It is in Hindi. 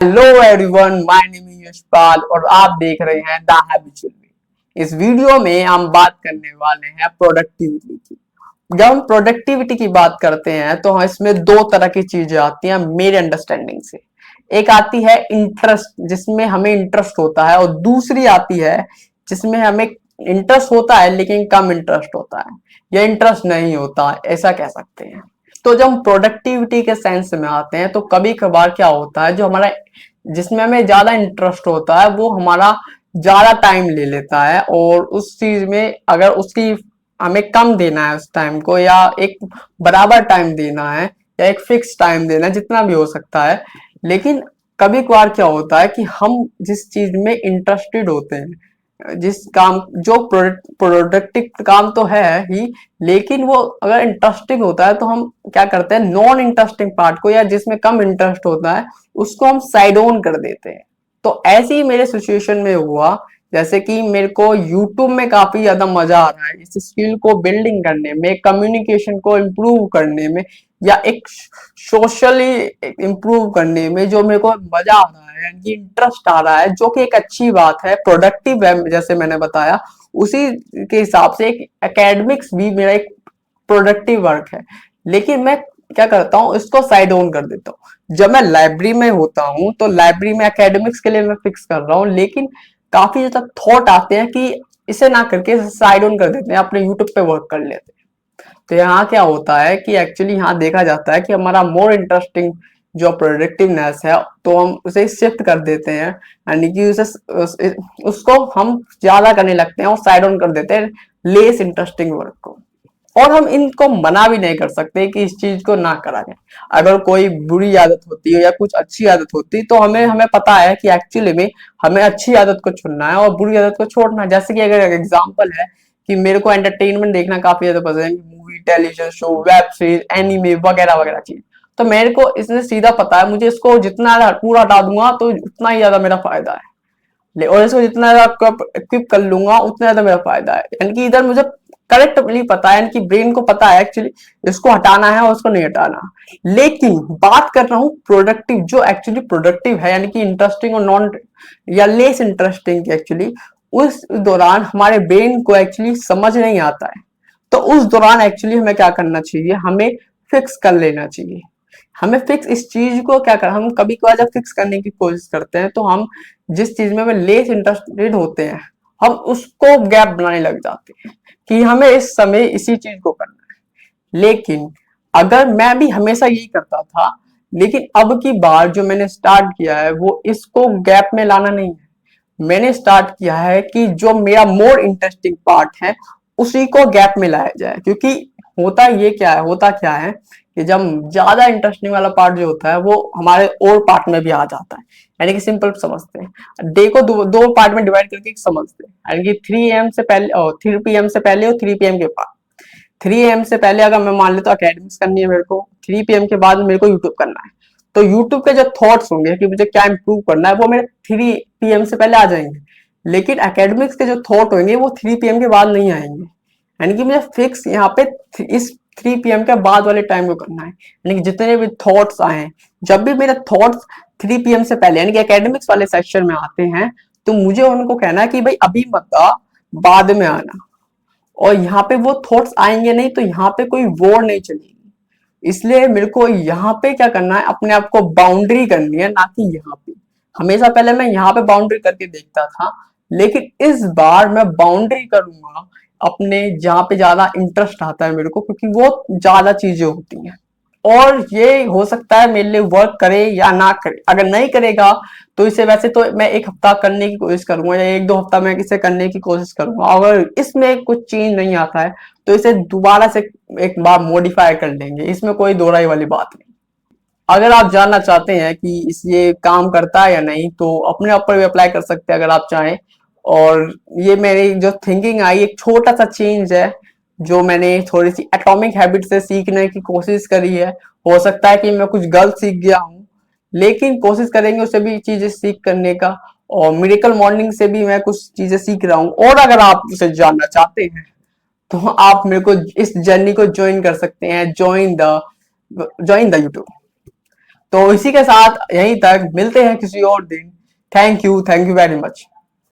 Hello everyone, my name is Yashpal और आप देख रहे हैं द हैबिचुअल वे। इस वीडियो में हम बात करने वाले हैं प्रोडक्टिविटी की। जब हम प्रोडक्टिविटी की बात करते हैं तो इसमें दो तरह की चीजें आती हैं मेरे अंडरस्टैंडिंग से। एक आती है इंटरेस्ट, जिसमें हमें इंटरेस्ट होता है, और दूसरी आती है जिसमें हमें इंटरेस्ट होता है लेकिन कम इंटरेस्ट होता है या इंटरेस्ट नहीं होता, ऐसा कह सकते हैं। तो जब हम प्रोडक्टिविटी के सेंस में आते हैं तो कभी कभार क्या होता है, जो हमारा जिसमें हमें ज्यादा इंटरेस्ट होता है वो हमारा ज्यादा टाइम ले लेता है, और उस चीज में अगर उसकी हमें कम देना है उस टाइम को, या एक बराबर टाइम देना है, या एक फिक्स टाइम देना है, जितना भी हो सकता है। लेकिन कभी कभार क्या होता है कि हम जिस चीज में इंटरेस्टेड होते हैं, जिस काम जो प्रोडक्टिव काम तो है ही, लेकिन वो अगर इंटरेस्टिंग होता है तो हम क्या करते हैं, नॉन इंटरेस्टिंग पार्ट को या जिसमें कम इंटरेस्ट होता है उसको हम साइड ऑन कर देते हैं। तो ऐसे ही मेरे सिचुएशन में हुआ, जैसे कि मेरे को YouTube में काफी ज्यादा मजा आ रहा है इस स्किल को बिल्डिंग करने में, कम्युनिकेशन को इम्प्रूव करने में, या एक सोशली इम्प्रूव करने में, जो मेरे को मजा आ रहा है, यानी इंटरेस्ट आ रहा है, जो कि एक अच्छी बात है, प्रोडक्टिव है जैसे मैंने बताया। उसी के हिसाब से एक एकेडमिक्स भी मेरा एक प्रोडक्टिव वर्क है। लेकिन मैं क्या करता हूँ, इसको साइड ऑन कर देता हूँ। जब मैं लाइब्रेरी में होता हूँ तो लाइब्रेरी में एकेडमिक्स के लिए मैं फिक्स कर रहा हूँ, लेकिन काफी ज्यादा थॉट आते हैं कि इसे ना करके साइड ऑन कर देते हैं, अपने यूट्यूब पे वर्क कर लेते हैं। तो यहाँ क्या होता है कि एक्चुअली यहाँ देखा जाता है कि हमारा मोर इंटरेस्टिंग जो प्रोडक्टिवनेस है, तो हम उसे शिफ्ट कर देते हैं, यानी कि उसको हम ज्यादा करने लगते हैं और साइड ऑन कर देते हैं लेस इंटरेस्टिंग वर्क को। और हम इनको मना भी नहीं कर सकते कि इस चीज को ना करा जाए। अगर कोई बुरी आदत होती है या कुछ अच्छी आदत होती है, तो हमें हमें पता है कि एक्चुअली में हमें अच्छी आदत को चुनना है और बुरी आदत को छोड़ना है। जैसे कि अगर एग्जांपल है कि मेरे को एंटरटेनमेंट देखना काफी ज्यादा पसंद है, movie, television show, web series, anime वगैरह वगैरह चीज। तो मेरे को इसने सीधा पता है, मुझे इसको जितना पूरा हटा दूंगा तो उतना ही ज्यादा मेरा फायदा है, और इसको जितना ज्यादा इक्विप कर लूंगा उतना ज्यादा मेरा फायदा है। यानी कि इधर मुझे करेक्टली पता है, यानी कि ब्रेन को पता है एक्चुअली इसको हटाना है और उसको नहीं हटाना। लेकिन बात कर रहा हूँ प्रोडक्टिव, जो एक्चुअली प्रोडक्टिव है, यानी कि इंटरेस्टिंग और नॉन या लेस इंटरेस्टिंग, एक्चुअली उस दौरान हमारे ब्रेन को एक्चुअली समझ नहीं आता है। तो उस दौरान एक्चुअली हमें क्या करना चाहिए, हमें फिक्स कर लेना चाहिए। हमें फिक्स इस चीज को क्या कर, हम कभी कभार जब फिक्स करने की कोशिश करते हैं तो हम जिस चीज में हमें लेस इंटरेस्टेड होते हैं, हम उसको गैप बनाने लग जाते हैं कि हमें इस समय इसी चीज को करना है। लेकिन अगर मैं भी हमेशा यही करता था, लेकिन अब की बार जो मैंने स्टार्ट किया है वो इसको गैप में लाना नहीं है। मैंने स्टार्ट किया है कि जो मेरा मोर इंटरेस्टिंग पार्ट है उसी को गैप में लाया जाए। क्योंकि होता क्या है कि जब ज्यादा इंटरेस्टिंग वाला पार्ट जो होता है वो हमारे और पार्ट में भी आ जाता है। यानी कि सिंपल समझते हैं, डे को दो पार्ट में डिवाइड करके समझते हैं। यानी कि 3 AM से पहले और 3 PM से पहले और 3 PM के बाद। 3 AM से पहले अगर मैं मान लेता हूँ अकेडमिक्स करनी है मेरे को, 3 PM के बाद मेरे को यूट्यूब करना है। तो यूट्यूब के जो थॉट्स होंगे कि मुझे क्या इंप्रूव करना है वो मेरे 3 PM से पहले आ जाएंगे। लेकिन एकेडमिक्स के जो थॉट होंगे वो 3 PM के बाद नहीं आएंगे। यानी कि मुझे फिक्स यहाँ पे इस 3 PM के बाद वाले टाइम को करना है। यानी कि जितने भी थॉट्स आए, जब भी मेरे थॉट्स 3 PM से पहले यानी कि एकेडमिक्स वाले सेक्शन में आते हैं, तो मुझे उनको कहना है कि भाई अभी मत आ, बाद में आना। और यहाँ पे वो थॉट्स आएंगे नहीं तो यहाँ पे कोई वॉर नहीं चलेगी। इसलिए मेरे को यहाँ पे क्या करना है, अपने आप को बाउंड्री करनी है, ना कि यहाँ पे। हमेशा पहले मैं यहाँ पे बाउंड्री करके देखता था, लेकिन इस बार मैं बाउंड्री करूंगा अपने जहाँ पे ज्यादा इंटरेस्ट आता है मेरे को, क्योंकि वो ज्यादा चीजें होती हैं। और ये हो सकता है मेरे लिए वर्क करे या ना करे। अगर नहीं करेगा तो इसे वैसे तो मैं 1 हफ्ता करने की कोशिश करूंगा या 1-2 हफ्ता मैं इसे करने की कोशिश करूंगा। अगर इसमें कुछ चेंज नहीं आता है तो इसे दोबारा से एक बार मॉडिफाई कर लेंगे, इसमें कोई दो राय वाली बात नहीं। अगर आप जानना चाहते हैं कि इस ये काम करता है या नहीं, तो अपने ऊपर भी अप्लाई कर सकते हैं अगर आप चाहें। और ये मेरी जो थिंकिंग आई, एक छोटा सा चेंज है जो मैंने थोड़ी सी एटॉमिक हैबिट से सीखने की कोशिश करी है। हो सकता है कि मैं कुछ गलत सीख गया हूँ, लेकिन कोशिश करेंगे उसे भी चीजें सीख करने का। और मिरेकल मॉर्निंग से भी मैं कुछ चीजें सीख रहा हूँ। और अगर आप उसे जानना चाहते हैं तो आप मेरे को इस जर्नी को ज्वाइन कर सकते हैं। Join the YouTube. तो इसी के साथ यहीं तक मिलते हैं किसी और दिन। Thank you very much.